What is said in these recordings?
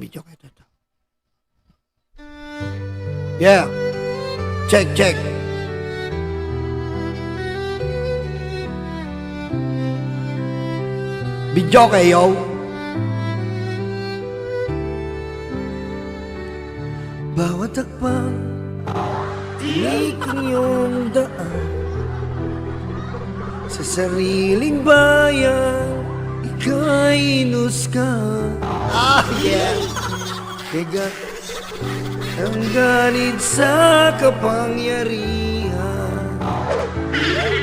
video. Ito. Yeah. Check. Video kayo. Bawat takpang tinig iyong daan sa sariling bayan, ika'y inuskan. Yeah. Kaya ang galit sa kapangyarihan,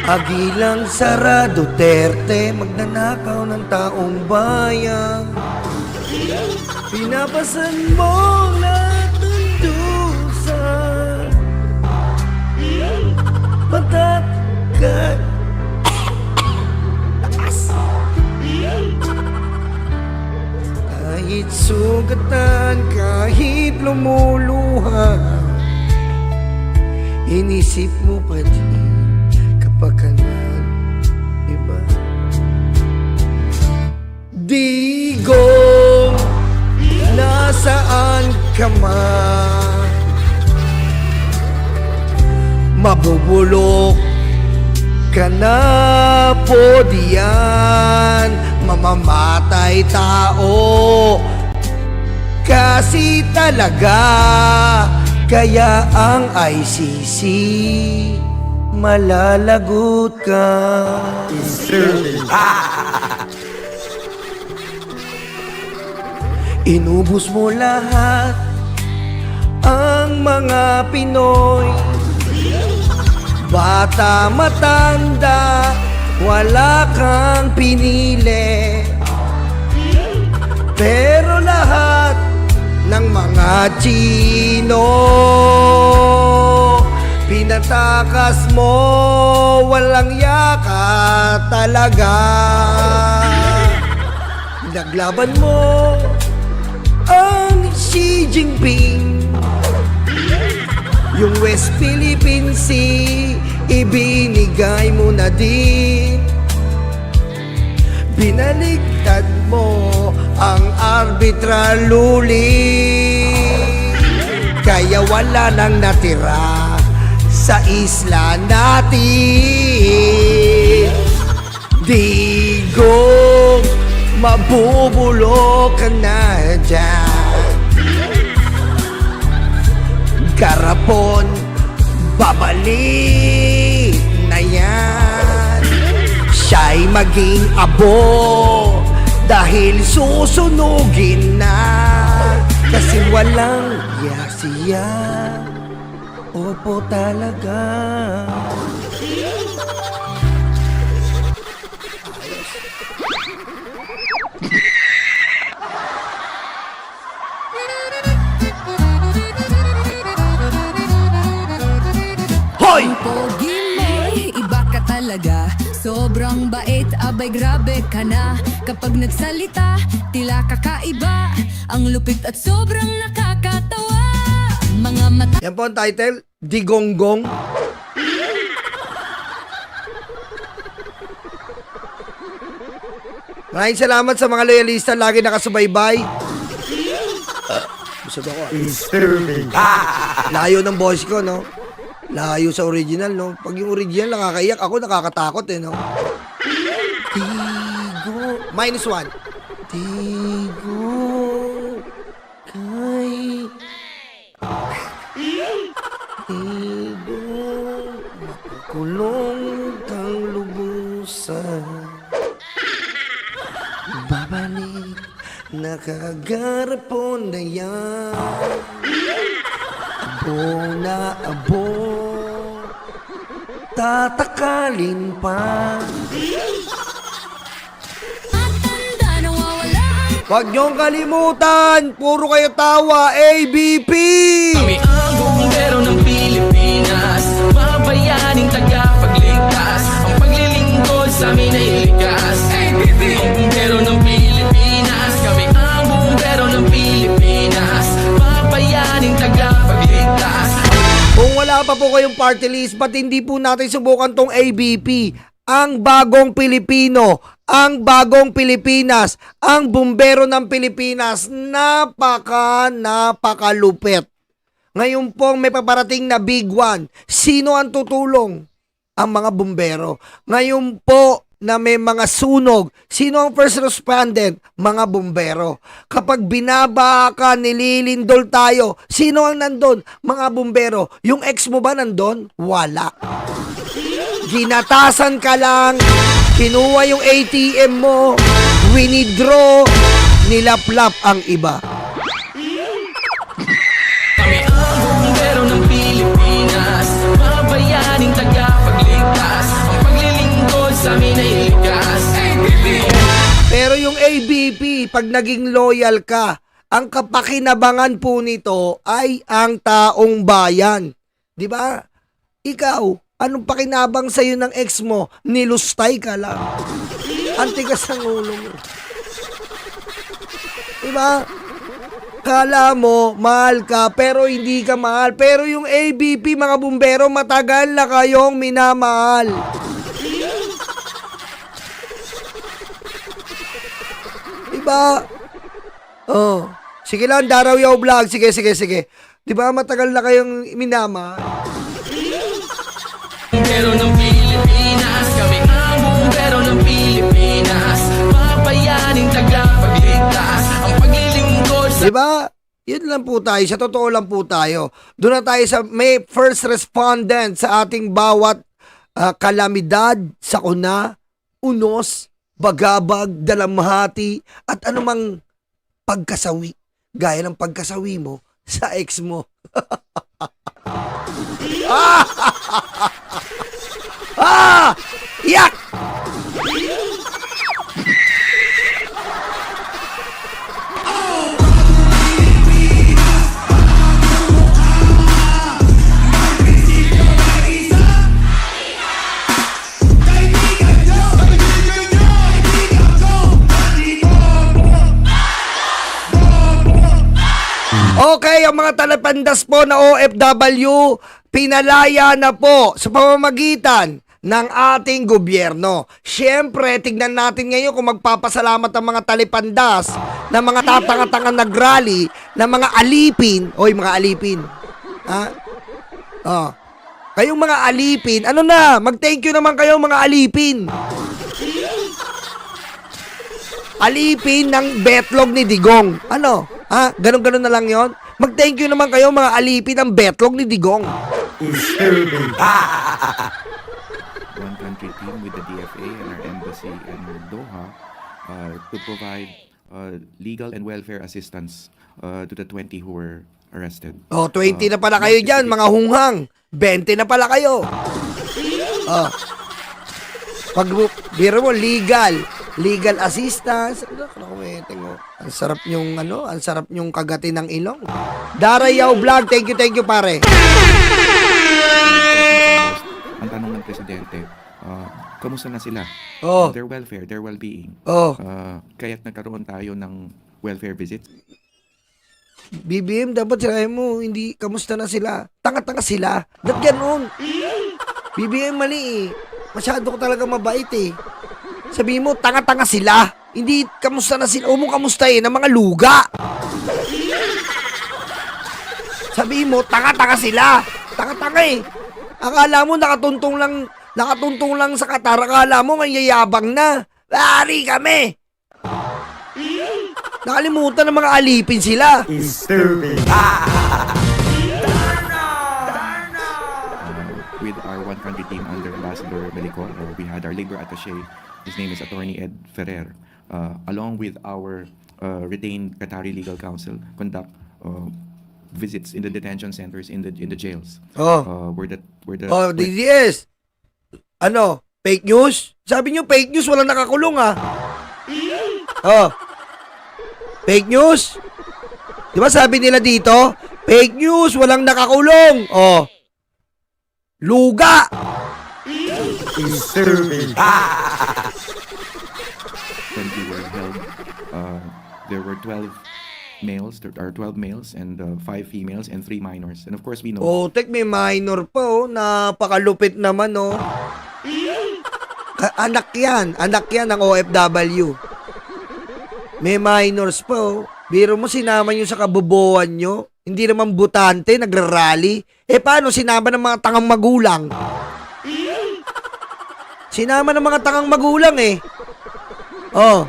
agilang Sara Duterte, magnanakaw ng taong bayan. Pinapasan mo lahat ng dusa, patakat. Kahit sugatan, kahit lumuluha, inisip mo pa din kapakanan iba. Digong, nasaan ka man? Mabubulok ka na po diyan, mamamatay tao kasi talaga. Kaya ang ICC malalagot ka. Inubos mo lahat ang mga Pinoy, bata, matanda, wala kang pinili. Pero lahat ng mga Chino pinatakas mo, walang yaka talaga. Naglaban mo ang Xi Jinping, yung West Philippine Sea ibinigay mo na din. Binaligtad mo ang arbitral ruling, kaya wala nang natira sa isla natin. Digong, mabubulok ka na dyan. Garapon, babalik na yan. Siya'y maging abo dahil susunugin na, kasi walang yasiya. Opo talaga. Hoy! Pogi mo, iba ka talaga. Sobrang bait, abay grabe ka na. Kapag nagsalita, tila kakaiba. Ang lupit at sobrang nakakatawa. Mga mata. Yan po ang title, Digonggong. Maraming salamat sa mga loyalista lagi nakasubaybay. Busog ako. Layo ng boss ko, no? Layo sa original, no? Pag yung original nakakaiyak, ako nakakatakot, eh, no? Tigo. -1. Tigo. Kay. Tigo. Makukulong kang lubusan. Babalik. Nakagarapon na yan. Abo na abo, tatakalin pa. Matanda, nawawala ang Huwag niyong kalimutan, puro kayo tawa, ABP! Kami ang bumbero ng Pilipinas, babayaning tagapagligtas. Ang paglilingkod sa amin ay likas. Ang bumbero ng Pilipinas, kami ang bumbero ng Pilipinas, babayaning tagapagligtas. Kung wala pa po kayong party list, ba't hindi po natin subukan tong ABP? Ang bagong Pilipino, ang bagong Pilipinas, ang bumbero ng Pilipinas, napakalupit. Ngayon pong may paparating na big one, sino ang tutulong? Ang mga bumbero. Ngayon po na may mga sunog, sino ang first respondent? Mga bumbero. Kapag binaba ka, nililindol tayo, sino ang nandun? Mga bumbero. Yung ex mo ba nandun? Wala. Ginatasan ka lang, kinuha yung ATM mo, winidraw, nilaplap ang iba. Kami ang bumbero ng Pilipinas, mga bayaning tagapagligtas. Ang paglilingkod sa amin ay likas. Pero yung ABP, pag naging loyal ka, ang kapakinabangan po nito ay ang taong bayan. Di ba? Ikaw, anong pakinabang sa'yo ng ex mo? Nilustay ka lang. Ang tigas ng ulo mo. Di ba? Kala mo, mahal ka, pero hindi ka mahal. Pero yung ABP, mga bumbero, matagal na kayong minamahal. Diba? Oh. Sige lang, Daraw Yaw Vlog. Sige. Diba, matagal na kayong minamahal. Bumbero ng Pilipinas, kami ang bumbero ng Pilipinas, mga bayaning tagapagligtas. Ang paglilingkod sa Diba? Yun lang po tayo. Sa totoo lang po tayo. Doon na tayo sa may first respondent sa ating bawat kalamidad, sakuna, unos, bagabag, dalamhati, at anumang pagkasawi. Gaya ng pagkasawi mo sa ex mo. Yak! Okay, ang mga talapandas po na OFW, pinalaya na po sa pamamagitan ng ating gobyerno. Siyempre, tignan natin ngayon kung magpapasalamat ang mga talipandas na mga tatanga-tangang nagrally, na mga alipin. Oy, mga alipin. Ha? Oh. Kayong mga alipin, ano na, mag-thank you naman kayo mga alipin. Alipin ng betlog ni Digong. Ano? Ha? Ganon-ganon na lang yon. Mag-thank you naman kayo mga alipin ng betlog ni Digong. One country team with the DFA and our embassy in Doha to provide legal and welfare assistance to the 20 who were arrested. Oh, 20 na pala kayo dyan, mga hunghang. 20 na pala kayo. Oh. Pag biro mo, legal assistance. Ang sarap yung ang sarap yung kagatin ng ilong. Darayaw Vlog, thank you pare. Ang tanong ng presidente, kamusta na sila? Oh. Their welfare, their well-being. Oh. Kaya't nagkaroon tayo ng welfare visits. BBM, dapat sinabi mo, hindi, kamusta na sila? Tanga-tanga sila. Ba't ganun? BBM, mali eh. Masyado ko talaga mabait eh. Sabihin mo, tanga-tanga sila. Hindi, kamusta na sila. Huwag mo kamustahin ng mga luga. Sabihin mo, tanga-tanga sila. Tanga-tanga eh. Akala mo, nakatuntong lang sa Qatar. Akala mo, mayayabang na. Lari kami. Nakalimutan ng mga alipin sila. With our one country team under Ambassador Belico, we had our labor attaché. His name is Attorney Ed Ferrer. Along with our retained Qatari Legal Counsel, conduct visits in the detention centers in the jails. Where the DDS. Ano? Fake news? Sabi niyo fake news, walang nakakulong ah. Oh. Fake news? Di ba sabi nila dito? Fake news, walang nakakulong. Oh. Luga. when we were held, there were 12 males. There are 12 males and 5 females and 3 minors. And of course, we know. Oh, tek, may minor pa oh. Napakalupit naman oh. Anak yan ng OFW. May minors pa, oh. Biro mo, sinama nyo sa kabobohan nyo. Hindi naman butante, nagrarally. Paano sinama ng mga tangang magulang? Sinama ng mga tangang magulang Oh,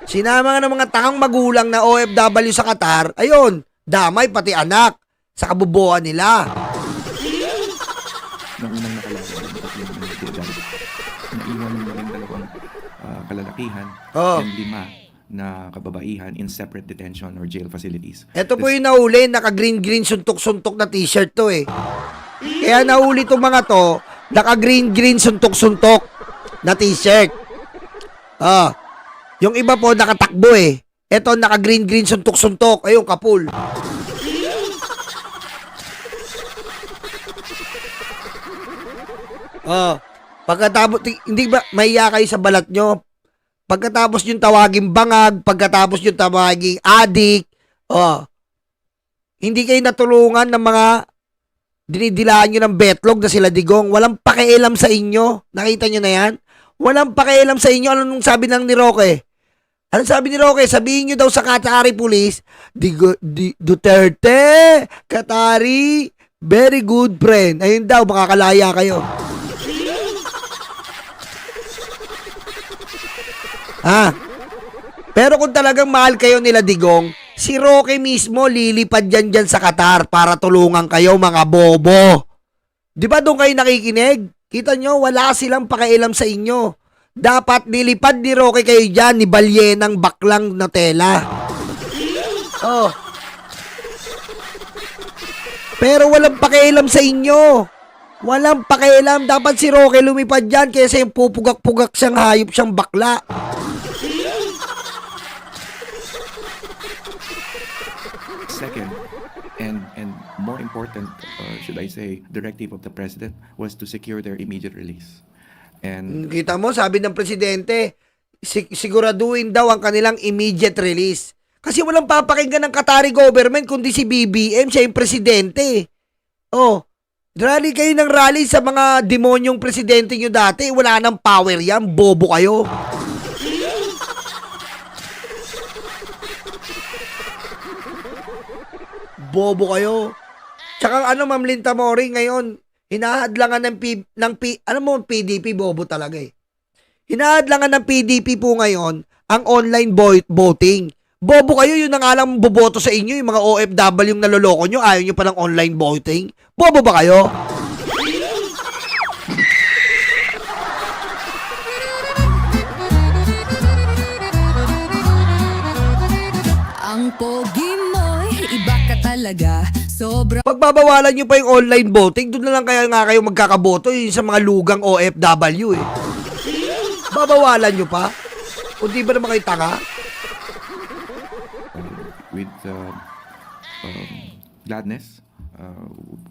sinama nga ng mga tangang magulang na OFW sa Qatar. Ayun, damay pati anak sa kabobohan nila. Noong unang nakalaban ng tatlong investigador, naiwan yung dalawang kalalakihan and 5 na kababaihan in separate detention or jail facilities. Ito po yung nahuli, naka-green-green suntok-suntok na t-shirt to Kaya nahuli itong mga to, naka-green-green suntok-suntok na t-shirt. Yung iba po nakatakbo Ito naka-green-green suntok-suntok. Ayun, kapul. Pagkatapos, hindi ba mahiya kayo sa balat nyo? Pagkatapos yung tawaging bangag, pagkatapos yung tawaging adik, hindi kayo natulungan ng mga dinidilaan nyo ng betlog na sila Digong. Walang pakialam sa inyo. Nakita nyo na yan? Walang pakialam sa inyo. Ano nung sabi lang ni Roque? Ano sabi ni Roque? Sabihin nyo daw sa Qatari Police, Duterte, Qatari, very good friend. Ayun daw, makakalaya kayo. Pero kung talagang mahal kayo nila Digong, si Roque mismo lilipad dyan sa Qatar para tulungan kayo mga bobo. Di ba doon kayo nakikinig? Kita nyo, wala silang pakialam sa inyo. Dapat nilipad ni Roque kayo dyan, ni Balyenang baklang Nutella. Pero walang pakialam sa inyo. Walang pakialam. Dapat si Roque lumipad dyan kaysa yung pupugak-pugak siyang hayop siyang bakla. Second, and more important, should I say, directive of the president was to secure their immediate release. And Kita mo, sabi ng presidente, siguraduhin daw ang kanilang immediate release. Kasi walang papakinggan ng Qatari government kundi si BBM, siya yung presidente. Rally kayo ng rally sa mga demonyong presidente nyo dati. Wala nang power yan, bobo kayo. Bobo kayo. Tsaka Ma'am Linta Mori, ngayon, hinahadlangan ng PDP, bobo talaga Hinahadlangan ng PDP po ngayon ang online voting. Bobo kayo, yun ang alam boboto sa inyo, yung mga OFW yung naloloko nyo, ayaw nyo palang online voting. Bobo ba kayo? Ang pogi mo'y iba ka talaga. Sobra Pagbabawalan nyo pa yung online voting, doon na lang kaya nga kayo magkakaboto yung sa mga lugang OFW Babawalan nyo pa? O di ba naman kayo tanga? with gladness,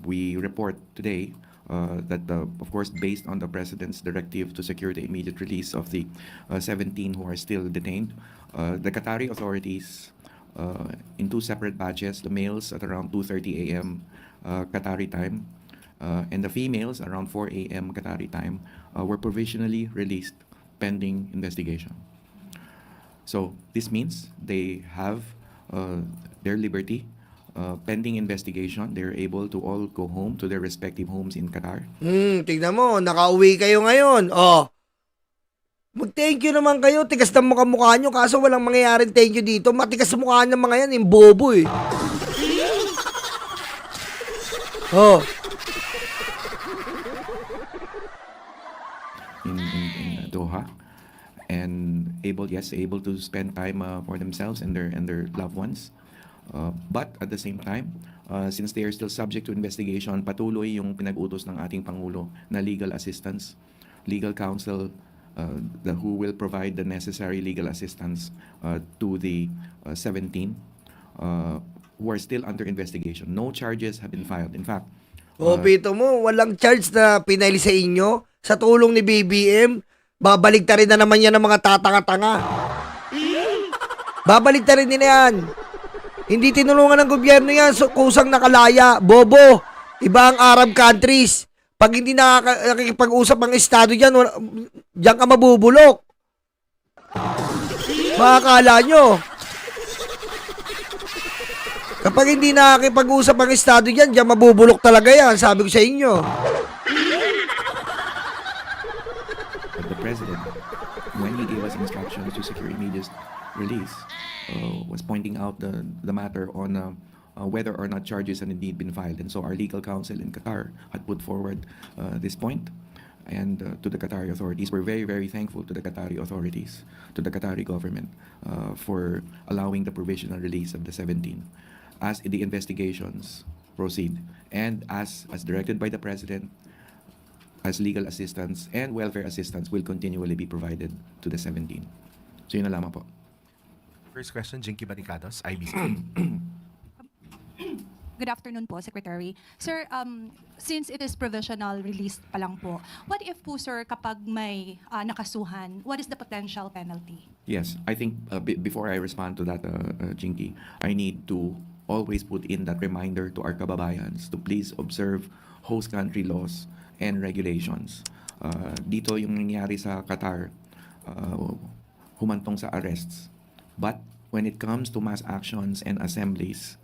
we report today that, of course, based on the President's directive to secure the immediate release of the 17 who are still detained, the Qatari authorities, in 2 separate batches, the males at around 2:30 a.m. Qatari time, and the females around 4 a.m. Qatari time, were provisionally released pending investigation. So this means they have their liberty. Pending investigation, they're able to all go home to their respective homes in Qatar. Tignan mo, nakauwi kayo ngayon. Mag-thank you naman kayo. Tigas na mukha nyo. Kaso walang mangyayaring thank you dito. Matigas sa mukha ng mga yan. Yung bobo in Doha, and able to spend time for themselves and their loved ones. But at the same time, since they are still subject to investigation, patuloy yung pinag-utos ng ating Pangulo na legal assistance, legal counsel, who will provide the necessary legal assistance to the 17 who are still under investigation. No charges have been filed. In fact, Pito mo, walang charge na pinaili sa inyo. Sa tulong ni BBM, babaligtarin na naman yan ng mga tatanga-tanga. Babaligtarin nila yan. Hindi tinulungan ng gobyerno yan. So, kusang nakalaya. Bobo. Iba ang Arab countries. Pag hindi nakikipag-usap ang estado dyan, diyan ka mabubulok. Makakala nyo. Kapag hindi nakikipag-usap ang estado dyan, diyan mabubulok talaga yan. Sabi ko sa inyo. But the president, when he gave us instructions to secure immediate release, was pointing out the matter on whether or not charges had indeed been filed. And so our legal counsel in Qatar had put forward this point. And to the Qatari authorities, we're very, very thankful to the Qatari authorities, to the Qatari government, for allowing the provisional release of the 17 as the investigations proceed. And as directed by the president, as legal assistance and welfare assistance will continually be provided to the 17. So yun na lamang po. First question, Jinky Baricados, IBC. Good afternoon po, Secretary. Sir, since it is provisional released pa lang po, what if po, sir, kapag may nakasuhan, what is the potential penalty? Yes, I think before I respond to that, Jinky, I need to always put in that reminder to our kababayans to please observe host country laws and regulations. Dito yung nangyari sa Qatar, humantong sa arrests. But when it comes to mass actions and assemblies,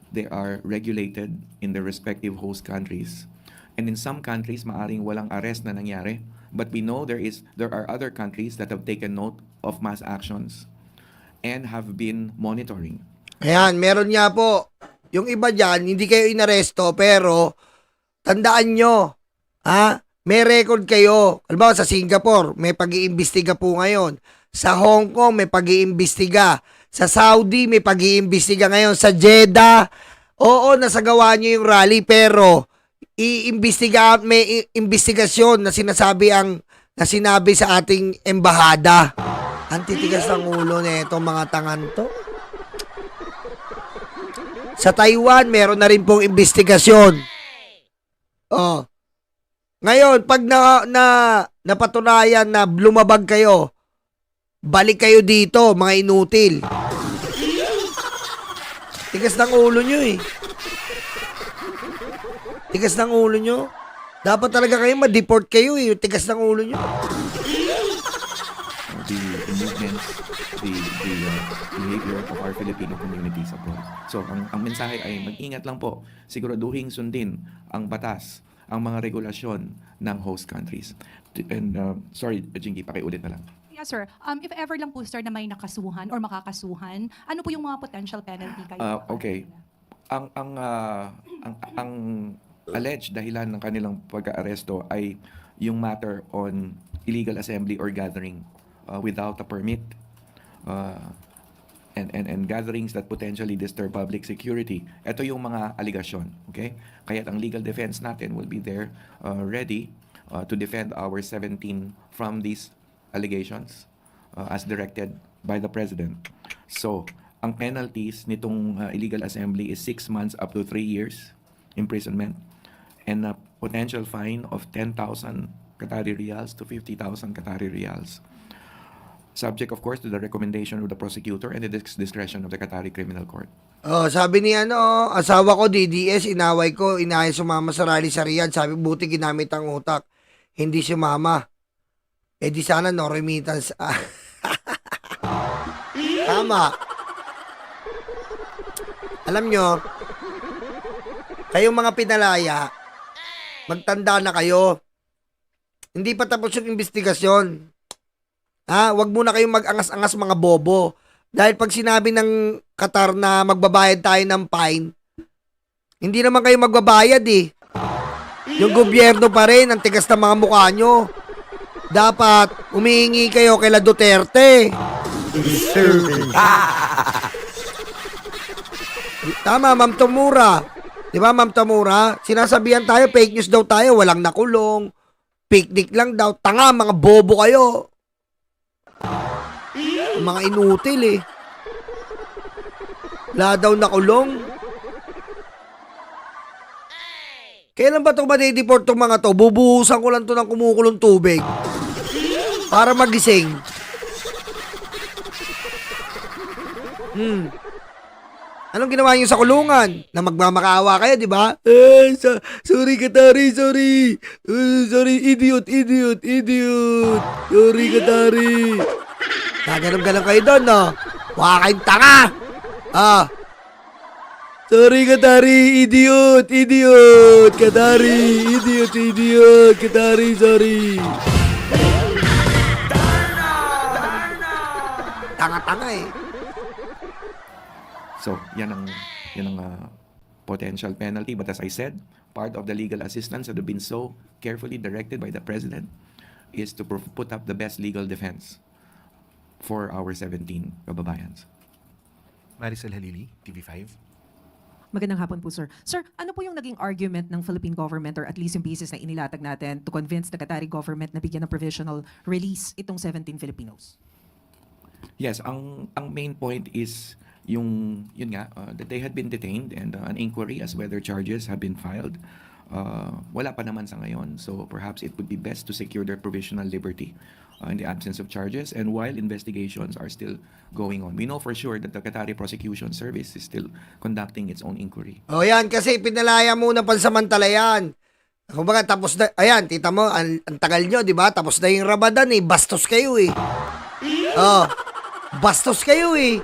they are regulated in their respective host countries. And in some countries, maaring walang arrest na nangyari. But we know there are other countries that have taken note of mass actions and have been monitoring. Ayan, meron nga po. Yung iba dyan, hindi kayo inaresto, pero tandaan nyo, may record kayo. Alam mo, sa Singapore, may pag-iimbestiga po ngayon. Sa Hong Kong, may pag-iimbestiga. Sa Saudi, may pag-iimbestiga ngayon. Sa Jeddah, oo, nasagawa nyo yung rally, pero may investigasyon na sinabi sa ating embahada. Ang titigas ng ulo na itong mga tangan to. Sa Taiwan, meron na rin pong investigasyon. Oh. Ngayon, pag napatunayan na lumabag kayo, balik kayo dito, mga inutil. Tigas ng ulo nyo eh. Tigas ng ulo nyo. Dapat talaga kayo ma-deport kayo eh. Tigas ng ulo nyo. The movements, the behavior of our Filipino communities abroad. So, ang mensahe ay mag-ingat lang po. Siguraduhin sundin ang batas, ang mga regulasyon ng host countries. And, sorry, Jinky, pakiulit na lang. Yes, sir. If ever lang po, sir, na may nakasuhan or makakasuhan, ano po yung mga potential penalty kayo? Okay. Ang alleged dahilan ng kanilang pagka-aresto ay yung matter on illegal assembly or gathering without a permit, and gatherings that potentially disturb public security. Ito yung mga aligasyon, okay? Kaya ang legal defense natin will be there ready to defend our 17 from these allegations as directed by the President. So, ang penalties nitong illegal assembly is 6 months up to 3 years imprisonment and a potential fine of 10,000 Qatari riyals to 50,000 Qatari riyals. Subject, of course, to the recommendation of the prosecutor and the discretion of the Qatari Criminal Court. Oh, sabi ni asawa ko, DDS, inaway ko, inaya sumama sa rally sa Riyadh. Sabi, buti ginamit ang utak. Hindi sumama. Eh di sana no remittance. Tama. Alam nyo, kayong mga pinalaya, magtanda na kayo. Hindi pa tapos yung investigasyon. Wag muna kayong mag-angas-angas mga bobo. Dahil pag sinabi ng Qatar na magbabayad tayo ng fine, hindi naman kayo magbabayad eh. Yung gobyerno pa rin, ang tigas ng mga mukha nyo. Dapat, humihingi kayo kay Duterte. Tama, Ma'am Tamura. Di ba, Ma'am Tamura? Sinasabihan tayo, fake news daw tayo, walang nakulong. Picnic lang daw. Tanga, mga bobo kayo. Mga inutil eh. Wala daw nakulong. Kailan ba ito madideport itong mga to? Bubuhusan ko lang ito ng kumukulong tubig. Para magising. Anong ginawa niyo sa kulungan? Na magmamakaawa kayo, di ba? Sorry, Katari, sorry. Sorry, idiot. Sorry, Katari. Gaganong-ganong kayo doon, no? Mukha kayong tanga. Sorry, Katari, idiot. Katari, idiot. Katari, sorry. Tanga-tanga eh. So, yan ang potential penalty. But as I said, part of the legal assistance that have been so carefully directed by the President is to put up the best legal defense for our 17 kababayans. Maricel Halili, TV5. Magandang hapon po, sir. Sir, ano po yung naging argument ng Philippine government or at least yung basis na inilatag natin to convince the Qatari government na bigyan ng provisional release itong 17 Filipinos? Yes, ang main point is yun nga, that they had been detained and an inquiry as whether charges have been filed. Wala pa naman sa ngayon, so perhaps it would be best to secure their provisional liberty in the absence of charges and while investigations are still going on. We know for sure that the Qatari Prosecution Service is still conducting its own inquiry. O yan, kasi pinalaya muna pansamantala yan. Kumbaga, tapos na, ayan, tita mo, ang tagal nyo, di ba? Tapos na yung Ramadan eh, bastos kayo eh. Bastos kayo eh.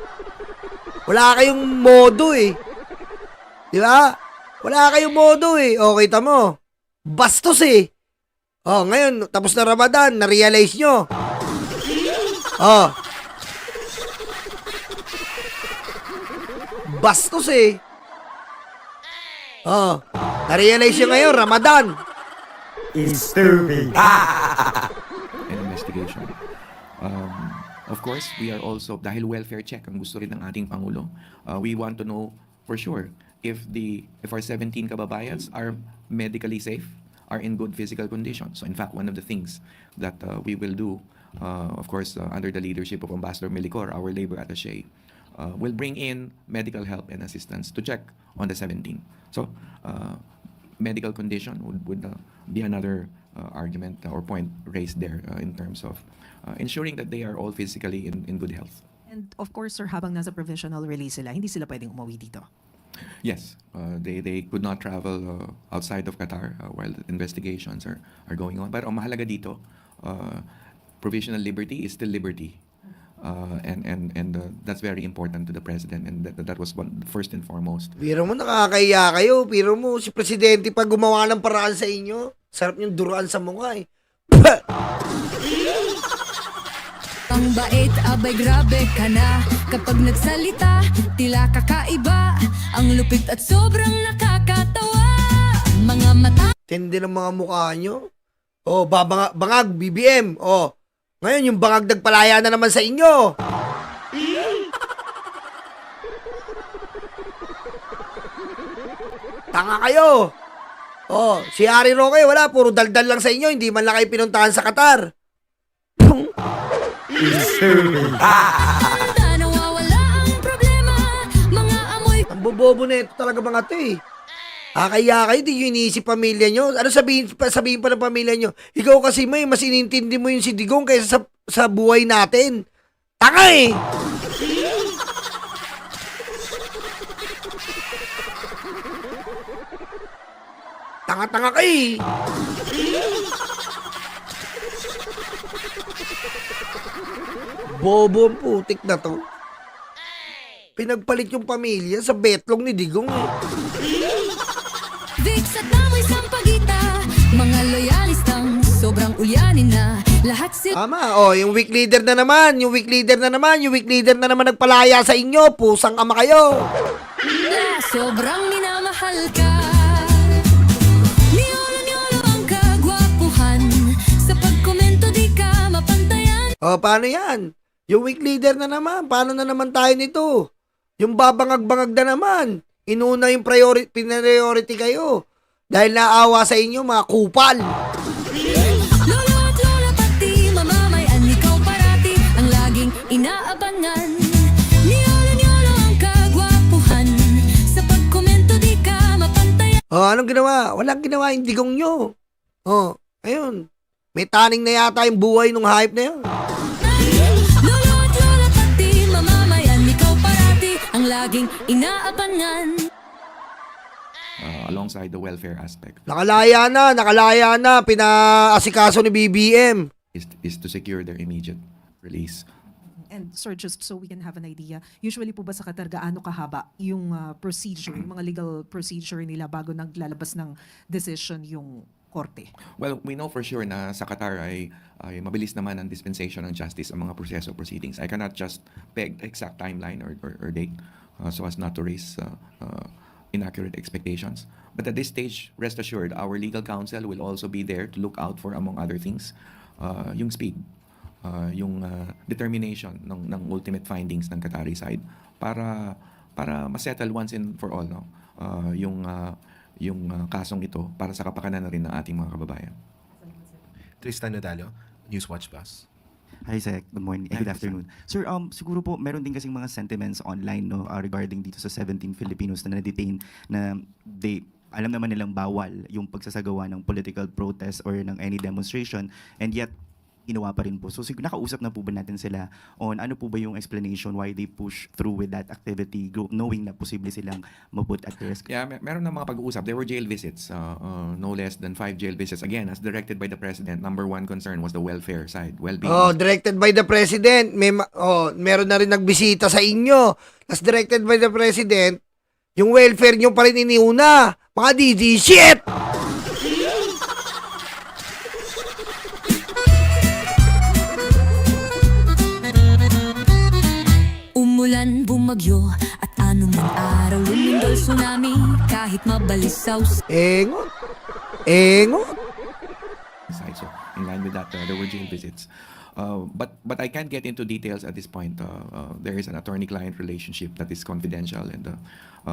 Wala kayong modo eh. Di ba? Wala kayong modo eh. O, kita mo. Bastos eh. O, ngayon, tapos na Ramadan, na-realize nyo. O. Bastos eh. O, na-realize nyo ngayon, Ramadan. And investigation. Of course, we are also, dahil welfare check ang gusto rin ng ating Pangulo, we want to know for sure if our 17 kababayans are medically safe, are in good physical condition. So in fact, one of the things that we will do, of course, under the leadership of Ambassador Melicor, our labor attaché, will bring in medical help and assistance to check on the 17. So medical condition would be another argument or point raised there in terms of ensuring that they are all physically in good health. And of course, sir, habang nasa provisional release sila, hindi sila pwedeng umuwi dito. Yes, they could not travel outside of Qatar while investigations are going on. Pero ang mahalaga dito, provisional liberty is still liberty. And that's very important to the President, and that was first and foremost. Pero mo, nakakaya kayo. Pero mo, si Presidente pa gumawa ng paraan sa inyo. Sarap yung duruan sa mukha eh. Ang bait, abay grabe ka na. Kapag nagsalita, tila kakaiba. Ang lupit at sobrang nakakatawa. Mga mata Tindi ng mga mukha nyo. O, bangag, BBM. O, ngayon yung bangag nagpalaya na naman sa inyo. Tanga kayo. O, si Harry Roque, wala. Puro daldal lang sa inyo. Hindi man lang kayo pinuntahan sa Qatar. nawawala ang problema. Mga amoy Ang bobobo na ito talaga mga ito eh. Kaya kayo, di nyo iniisip pamilya nyo. Ano sabihin pa ng pamilya nyo? Ikaw kasi mas inintindi mo yung si Digong kaysa sa buhay natin. Tanga eh! Tanga-tanga kayo eh. Bobo ang putik na to. Pinagpalit yung pamilya sa betlong ni Digong eh. Vicks at amoy sampagita. Mga loyalistang sobrang ulyanin na. Lahat sila Tama, yung weak leader na naman, yung weak leader na naman nagpalaya sa inyo, pusang ama kayo. sobrang minamahal ka. Niyolo ang kagwapuhan. Sa pagkomento di ka mapantayan. Paano yan? Yung weak leader na naman, paano na naman tayo nito? Yung babangag-bangag na naman, inuna yung priority kayo. Dahil naawa sa inyo, mga kupal. Lolo at lola pati mamamayan. Ikaw parati ang laging inaabangan. Niyolo ang kagwapuhan. Sa pagkomento di ka mapantayan. Anong ginawa? Walang ginawa yung Digong nyo. Ayun. May taning na yata yung buhay nung hype na yun. Lolo at lola pati mamamayan. Ikaw parati ang laging inaabangan. alongside the welfare aspect Nakalaya na, pinaasikaso ni BBM. is to secure their immediate release. And sir, just so we can have an idea, usually po ba sa Qatar gaano kahaba yung procedure, yung mga legal procedure nila bago naglalabas ng decision yung korte? Well, we know for sure na sa Qatar ay mabilis naman ang dispensation ng justice ang mga proseso proceedings. I cannot just peg the exact timeline or date so as not to raise inaccurate expectations. But at this stage, rest assured, our legal counsel will also be there to look out for, among other things, yung speed, yung determination ng ultimate findings ng Qatari side para masettle once and for all yung kasong ito para sa kapakanan na rin ng ating mga kababayan. Tristan Nadalo, Newswatch Plus. Hi, Sec. Good morning. Hi, Good afternoon. Sir, siguro po, meron din kasing mga sentiments online regarding dito sa 17 Filipinos na na-detain na alam naman nilang bawal yung pagsasagawa ng political protest or ng any demonstration, and yet ginawa pa rin po. So siguro nakausap na po ba natin sila on ano po ba yung explanation why they push through with that activity knowing na posible silang maput at risk? Yeah, meron na mga pag-uusap. There were jail visits, no less than 5 jail visits. Again, as directed by the President, number one concern was the welfare side, well-being. Oh, directed by the President. Meron na rin nagbisita sa inyo. As directed by the President, yung welfare nyo pa rin iniuna. Mga DD shit! Umulan, bumagyo, at anumang araw lumindol tsunami, kahit mabalisaw Engot. Side. So in line with that, there were jail visits. But I can't get into details at this point. There is an attorney-client relationship that is confidential, and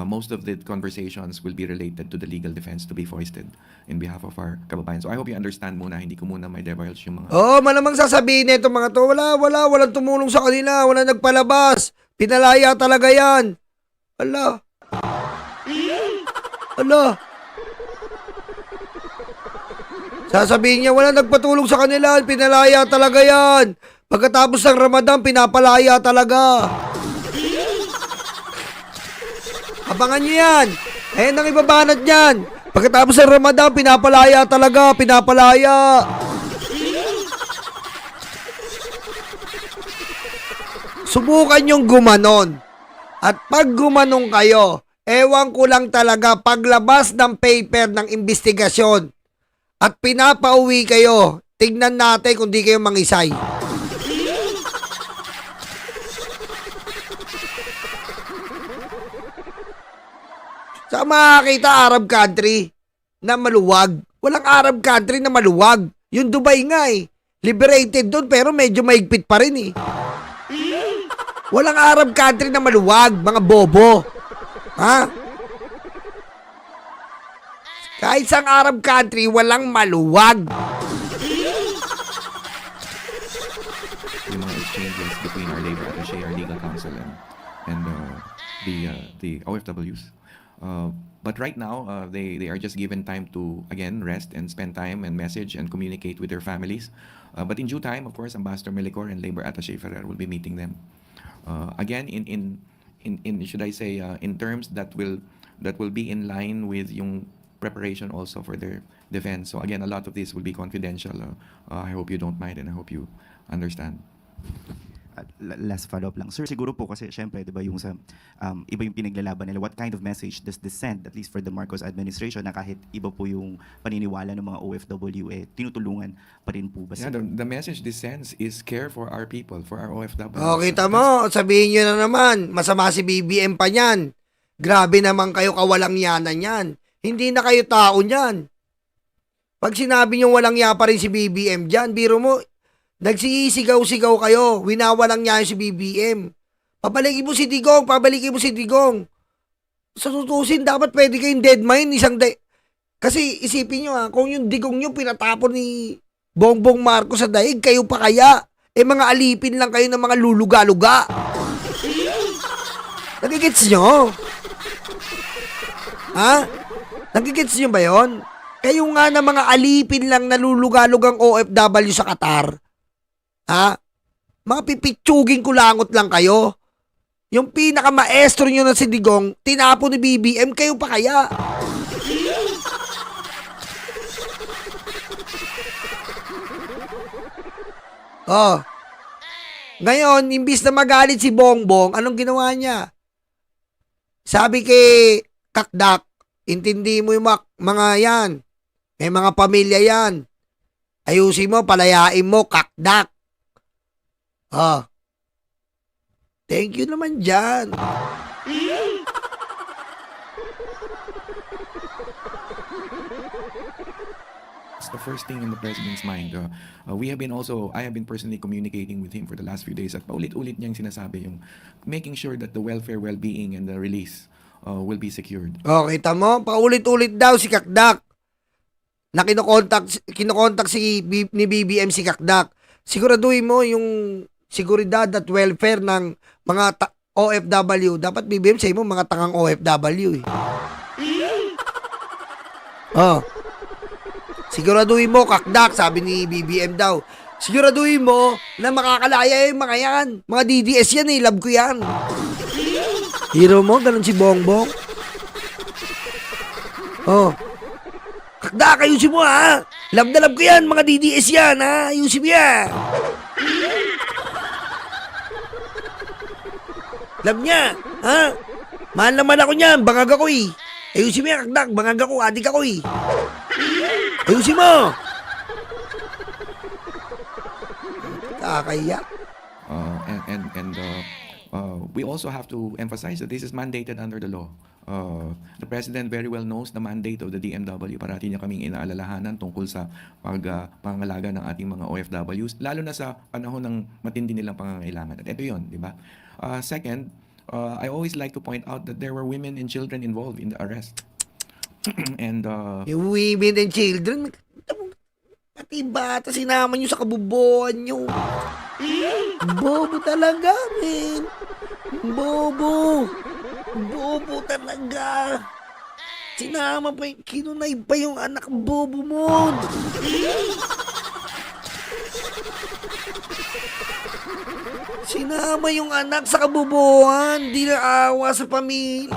most of the conversations will be related to the legal defense to be foisted in behalf of our kababayan. So I hope you understand muna, hindi ko muna may divulge yung mga... Oh, malamang sasabihin nito mga to, walang tumulong sa kanila, walang nagpalabas. Pinalaya talaga yan. Ala. Sasabihin niya, walang nagpatulong sa kanila, pinalaya talaga yan. Pagkatapos ng Ramadan, pinapalaya talaga. Abangan niyo yan. Ayan ang ibabanat niyan. Pagkatapos ng Ramadan, pinapalaya talaga, pinapalaya. Subukan niyong gumanon. At pag gumanong kayo, ewan ko lang talaga paglabas ng paper ng investigasyon at pinapauwi kayo, tignan natin kung di kayo mangisay. Sa makakita Arab country na maluwag. Walang Arab country na maluwag. Yung Dubai nga liberated doon pero medyo mahigpit pa rin Walang Arab country na maluwag, mga bobo. Ha? Kahit sa Arab country, walang maluwag. yung mga exchanges between our labor attaché, our legal counsel, and the OFWs. But right now, they are just given time to, again, rest and spend time and message and communicate with their families. But in due time, of course, Ambassador Melicor and Labor Attaché Ferrer will be meeting them. Again, in should I say, in terms that will be in line with yung preparation also for their defense. So again, a lot of this will be confidential. I hope you don't mind and I hope you understand. Last follow-up lang. Sir, siguro po kasi syempre, di ba yung sa iba yung pinaglalaban nila, what kind of message does this send, at least for the Marcos administration, na kahit iba po yung paniniwala ng mga OFW, tinutulungan pa rin po ba Yeah, sila? the message this sends is care for our people, for our OFWs. O, kita mo, sabihin nyo na naman, masama si BBM pa niyan. Grabe naman kayo kawalang yanan yan. Hindi na kayo tao niyan. Pag sinabi nyo walang ya pa rin si BBM dyan, biro mo, nagsisigaw-sigaw kayo, winawalang niya si BBM. Pabalikin mo si Digong. Sa tutusin, dapat pwede kayong dead mine, Kasi isipin nyo kung yung Digong nyo pinatapon ni Bongbong Marcos sa daig, kayo pa kaya? Mga alipin lang kayo ng mga luluga-luga. Nagigits nyo? Ha? Nagigits nyo ba yun? Kayo nga na mga alipin lang na luluga-lugang OFW sa Qatar. Ha? Mga pipitsuging kulangot lang kayo. Yung pinaka-maestro nyo na si Digong, tinapo ni BBM, kayo pa kaya? Oh. Ngayon, imbis na magalit si Bongbong, anong ginawa niya? Sabi kay Kakdak, intindi mo yung mga yan. May mga pamilya yan. Ayusin mo, palayain mo, Kakdak. Oh. Thank you naman dyan. It's the first thing in the president's mind. I have been personally communicating with him for the last few days at paulit-ulit niyang sinasabi yung making sure that the welfare, well-being, and the release will be secured. Oh, kita mo? Paulit-ulit daw si Kakdak. Na kinokontak ni BBM si Kakdak. Siguraduhin mo yung seguridad at welfare ng mga OFW. Dapat BBM sa'yo mo mga tangang OFW eh. Oh. Siguraduhin mo, Kakdak, sabi ni BBM daw. Siguraduhin mo na makakalaya yung mga yan. Mga DDS yan eh, love ko yan. Hero mo, ganun si Bongbong. Oh. Kakdak, ayusin mo ha. Love na love ko yan, mga DDS yan ha. Ayusin mo yan. Love niya, ha? Mahal naman ako niyan, bangag ako eh. Ayusin mo yan, Kakdak, bangag ako, adik ako eh. Ayusin mo! Kakaya. We also have to emphasize that this is mandated under the law. The President very well knows the mandate of the DMW. Parati niya kaming inaalalahanan tungkol sa pangangalaga ng ating mga OFWs, lalo na sa panahon ng matindi nilang pangangailangan. At ito yun, di ba? Second, I always like to point out that there were women and children involved in the arrest. And Yung women and children, pati bata, sinama nyo sa kabubuan nyo. Bobo talaga, men. Bobo. Bobo talaga. Sinama pa yung, kinunay pa yung anak bobo mo. Sinama yung anak sa kabubuan. Di na awa sa pamilya.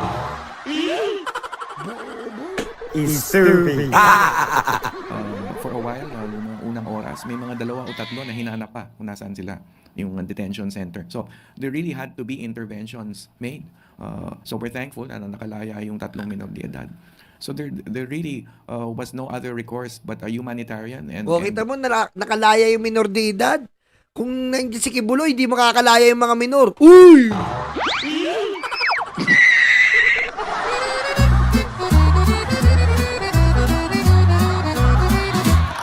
for a while, noong unang oras, may mga 2 o 3 na hinanap pa kung nasaan sila, yung detention center. So, there really had to be interventions made. So, we're thankful na nakalaya yung 3 minor de edad. So, there really was no other recourse but a humanitarian. O, kita mo, nakalaya yung minor de edad. Kung nandiyan si Kibuloy, di makakalaya yung mga minor. Uy!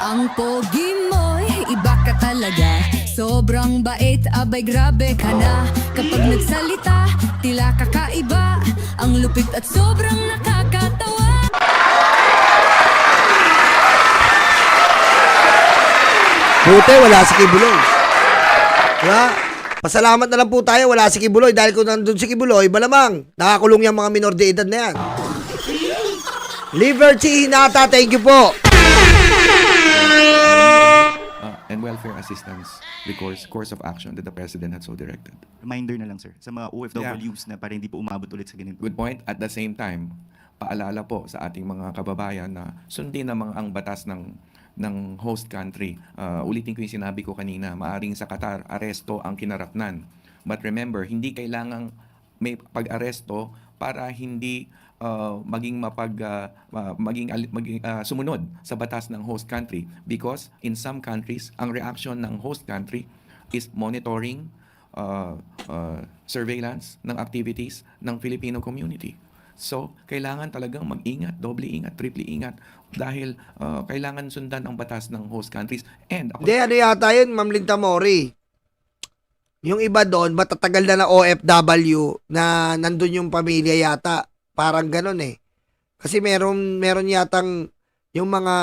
Ang pogi mo'y iba ka talaga. Sobrang bait, abay grabe ka na. Kapag nagsalita, tila kakaiba. Ang lupit at sobrang nakakatawa. Buti, wala si Kibuloy. Diba? Pasalamat na lang po tayo, wala si Kibuloy. Dahil kung nandun si Kibuloy, malamang nakakulong yung mga minor de edad na yan. Liberty Hinata, thank you po. And welfare assistance, the course of action that the President had so directed. Reminder na lang, sir, sa mga OFWs na para hindi po umabot ulit sa ganito. Good point. At the same time, paalala po sa ating mga kababayan na sundin namang ang batas ng host country. Ulitin ko yung sinabi ko kanina, maaring sa Qatar, aresto ang kinarapnan. But remember, hindi kailangang may pag-aresto para hindi maging sumunod sa batas ng host country, because in some countries ang reaction ng host country is monitoring, surveillance ng activities ng Filipino community. So, kailangan talagang mag-ingat, doble ingat, triple ingat, dahil kailangan sundan ang batas ng host countries. And Hindi, ano yata yun, Ma'am Linta Mori? Yung iba doon, matatagal na OFW na nandun yung pamilya yata. Parang ganun eh. Kasi meron yatang yung mga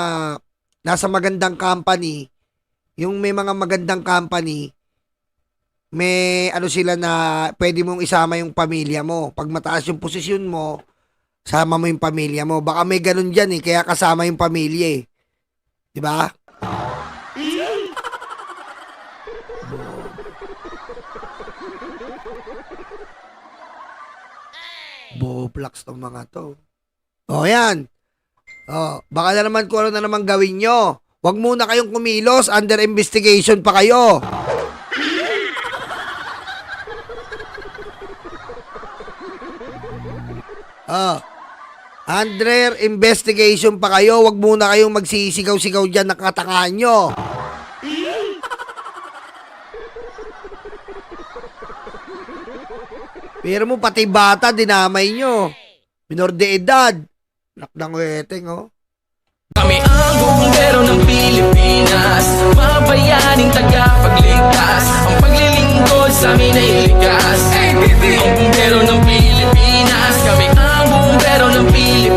nasa magandang company, yung may mga magandang company, may ano sila na pwede mong isama yung pamilya mo. Pag mataas yung posisyon mo, sama mo yung pamilya mo. Baka may ganun dyan eh, kaya kasama yung pamilya eh. Diba? Flex tong mga to. O, yan. O, baka na naman kung ano na naman gawin nyo. Huwag muna kayong kumilos. Under investigation pa kayo. Under investigation pa kayo. Huwag muna kayong magsisigaw-sigaw dyan. Nakatakaan nyo. Pero mo pati bata, dinamay nyo. Minor de edad. Nakdang weteng, oh. Kami ang bumbero ng Pilipinas, mga bayaning tagapagligtas. Ang paglilingkod sa amin ay likas. Ang bumbero ng Pilipinas, kami ang bumbero ng Pilipinas.